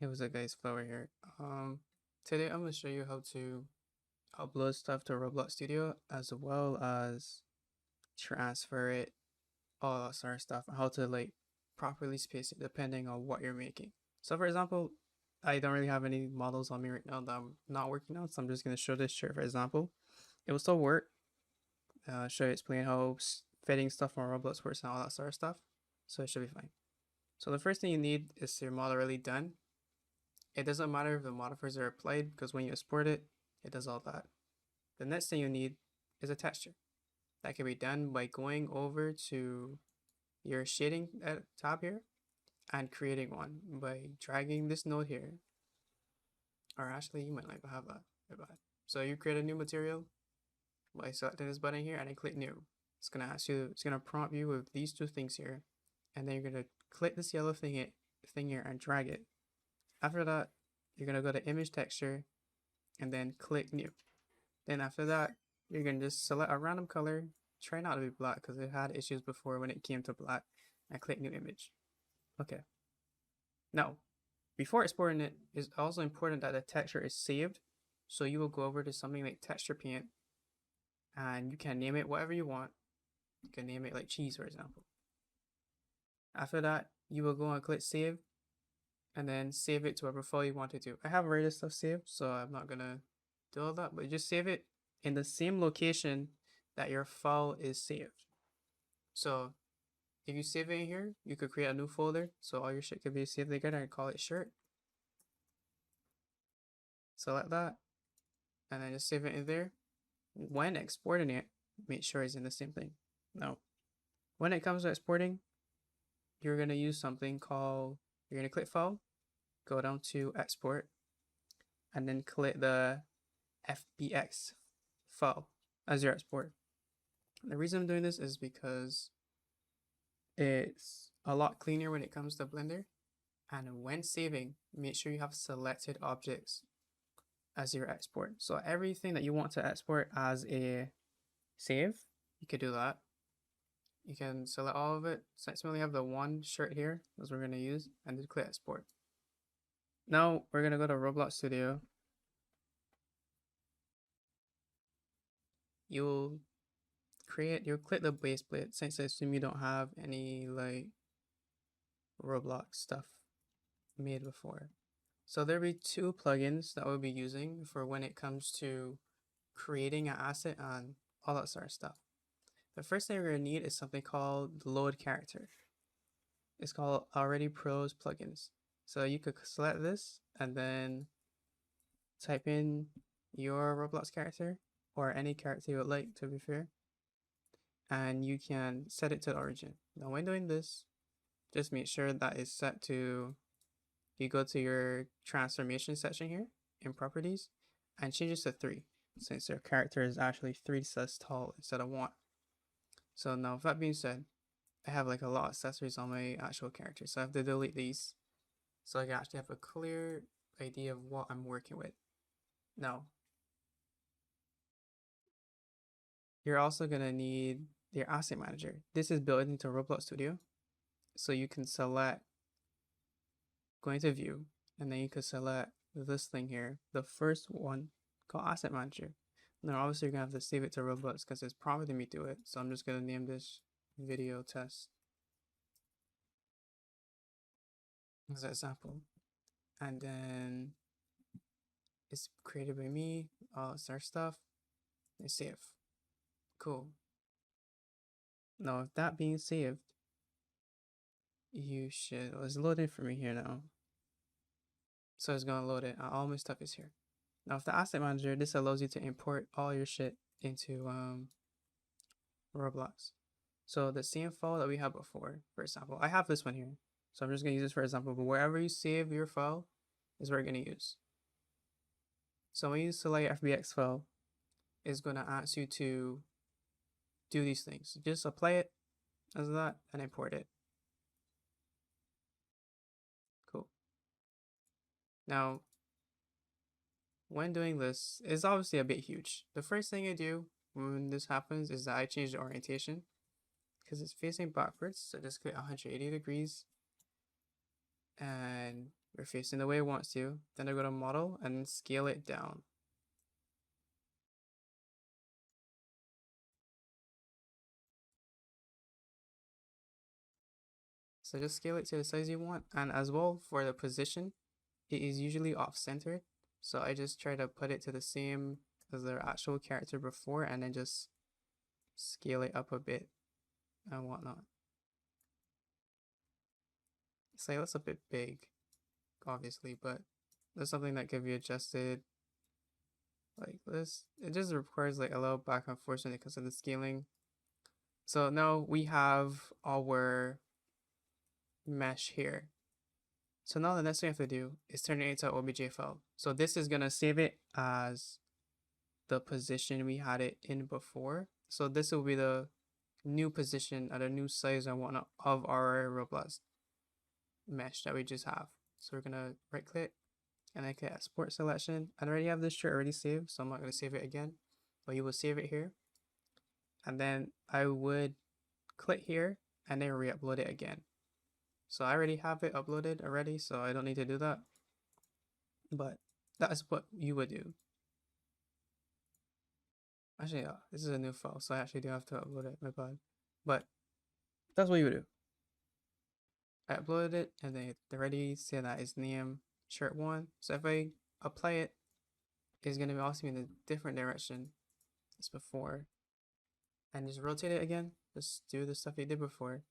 Hey, what's up guys, Flower here. Today I'm gonna show you how to upload stuff to Roblox Studio as well as transfer it, all that sort of stuff, and how to like properly space it depending on what you're making. So for example, I don't really have any models on me right now that I'm not working on, so I'm just gonna show this shirt for example. It will still work. Show you explain how fitting stuff on Roblox works and all that sort of stuff. So it should be fine. So the first thing you need is your model already done. It doesn't matter if the modifiers are applied because when you export it, it does all that. The next thing you need is a texture. That can be done by going over to your shading tab here and creating one by dragging this node here. Or actually, you might not have that. So you create a new material by selecting this button here and then click new. It's gonna prompt you with these two things here, and then you're gonna click this yellow thing here and drag it. After that, you're gonna go to image texture and then click new. Then after that, you're gonna just select a random color. Try not to be black because it had issues before when it came to black. And click new image. Okay. Now, before exporting it, it's also important that the texture is saved. So you will go over to something like texture paint and you can name it whatever you want. You can name it like cheese, for example. After that, you will go and click save and then save it to whatever file you want to do. I have already stuff saved, so I'm not gonna do all that, but just save it in the same location that your file is saved. So if you save it in here, you could create a new folder so all your shit could be saved together and call it shirt. Select that and then just save it in there. When exporting it, make sure it's in the same thing. Now, when it comes to exporting, you're gonna use something called, you're gonna click file, go down to export, and then click the FBX file as your export. The reason I'm doing this is because it's a lot cleaner when it comes to Blender. And when saving, make sure you have selected objects as your export. So everything that you want to export as a save, you could do that. You can select all of it. Since we only have the one shirt here, as we're going to use, and just click export. Now we're going to go to Roblox Studio. You'll click the base plate since I assume you don't have any like Roblox stuff made before. So there'll be two plugins that we'll be using for when it comes to creating an asset and all that sort of stuff. The first thing we're going to need is something called load character. It's called Already Pros plugins. So you could select this and then type in your Roblox character or any character you would like, to be fair, and you can set it to the origin. Now when doing this, just make sure that is set to, you go to your transformation section here in properties and change this to 3 since your character is actually 3 sets tall instead of 1. So now with that being said, I have like a lot of accessories on my actual character, so I have to delete these so I can actually have a clear idea of what I'm working with. Now, you're also gonna need your asset manager. This is built into Roblox Studio, so you can select, go into view, and then you can select this thing here, the first one called asset manager. Now obviously you're gonna have to save it to Roblox because it's prompting me to it, so I'm just gonna name this video test as an example, and then it's created by me, all our stuff, and save. Cool. Now with that being saved, you should, well, it's loading for me here now. So it's gonna load it. All my stuff is here. Now with the asset manager, this allows you to import all your shit into Roblox. So the same file that we had before, for example, I have this one here. So I'm just gonna use this for example, but wherever you save your file is where you're gonna use. So when you select FBX file, it's gonna ask you to do these things. Just apply it as that and import it. Cool. Now, when doing this, it's obviously a bit huge. The first thing I do when this happens is that I change the orientation because it's facing backwards. So just click 180 degrees and we're facing the way it wants to. Then I go to model and scale it down. So just scale it to the size you want. And as well for the position, it is usually off-centered. So I just try to put it to the same as the actual character before and then just scale it up a bit and whatnot. So that's a bit big, obviously, but there's something that can be adjusted like this. It just requires like a little back and forth because of the scaling. So now we have our mesh here. So now the next thing I have to do is turn it into an OBJ file. So this is gonna save it as the position we had it in before. So this will be the new position at a new size and whatnot of our robust mesh that we just have. So we're gonna right click and then click export selection. I already have this shirt already saved, so I'm not gonna save it again, but you will save it here. And then I would click here and then re-upload it again. So I already have it uploaded already, so I don't need to do that. But that's what you would do. Actually, this is a new file, so I actually do have to upload it, my bad. But that's what you would do. I uploaded it and they already say that it's name shirt 1. So if I apply it, it's going to be asking me in a different direction as before. And just rotate it again. Just do the stuff you did before.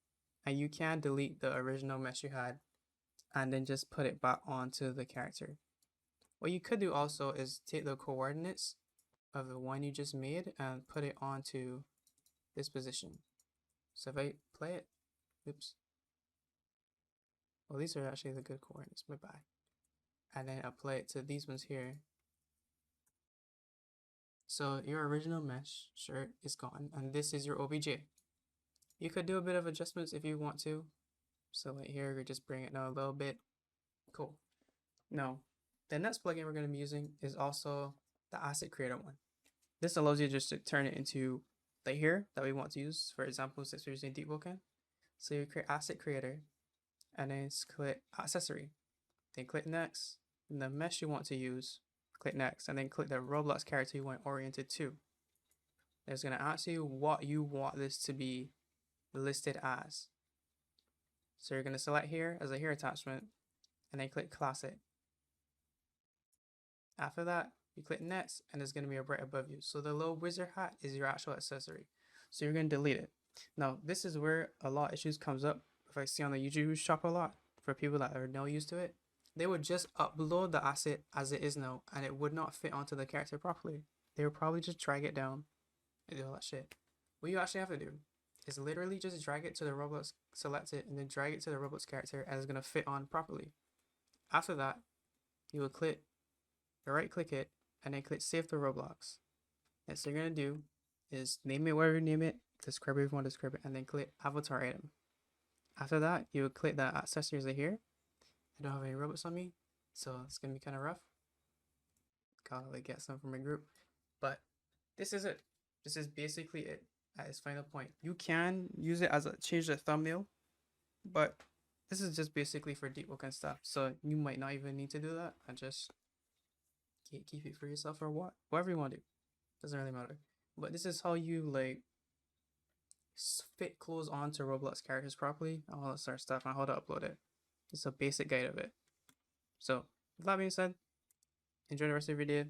And you can delete the original mesh you had and then just put it back onto the character. What you could do also is take the coordinates of the one you just made and put it onto this position. So if I play it, oops. Well, these are actually the good coordinates, my bad. And then apply it to these ones here. So your original mesh shirt is gone, and this is your OBJ. You could do a bit of adjustments if you want to. So right here, we just bring it down a little bit. Cool. Now, the next plugin we're going to be using is also the asset creator one. This allows you just to turn it into right here that we want to use. For example, since we're using Deepwoken. So you create asset creator and then click accessory. Then click next. And the mesh you want to use, click next. And then click the Roblox character you want oriented to. It's going to ask you what you want this to be listed as. So you're going to select here as a here attachment and then click classic. After that, you click next and it's going to be right above you. So the little wizard hat is your actual accessory. So you're going to delete it. Now, this is where a lot of issues comes up. If I see on the YouTube shop a lot for people that are no used to it, they would just upload the asset as it is now and it would not fit onto the character properly. They would probably just drag it down and do all that shit. What you actually have to do is literally just drag it to the Roblox, select it, and then drag it to the Roblox character and it's going to fit on properly. After that, you will click, right click it, and then click save to Roblox. Next thing you're going to do is name it whatever you name it, describe it if you want to describe it, and then click avatar item. After that, you would click the accessories right here. I don't have any robots on me, so it's going to be kind of rough. Gotta like get some from my group. But this is it. This is basically it at its final point. You can use it as a change the thumbnail, but this is just basically for Deepwoken stuff. So you might not even need to do that. And just keep it for yourself or whatever you want to do. Doesn't really matter. But this is how you like fit clothes onto Roblox characters properly, all that sort of stuff, and how to upload it. It's a basic guide of it. So with that being said, enjoy the rest of your day.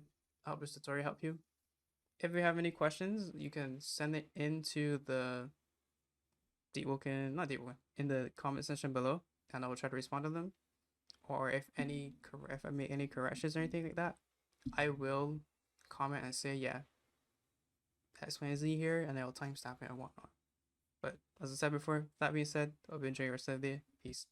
I hope this tutorial helped you. If you have any questions, you can send it into the in the comment section below, and I will try to respond to them. Or if I make any corrections or anything like that, I will comment and say, yeah, X, Y, and Z here, and I will timestamp it and whatnot. But as I said before, that being said, I hope you enjoy your rest of the day. Peace.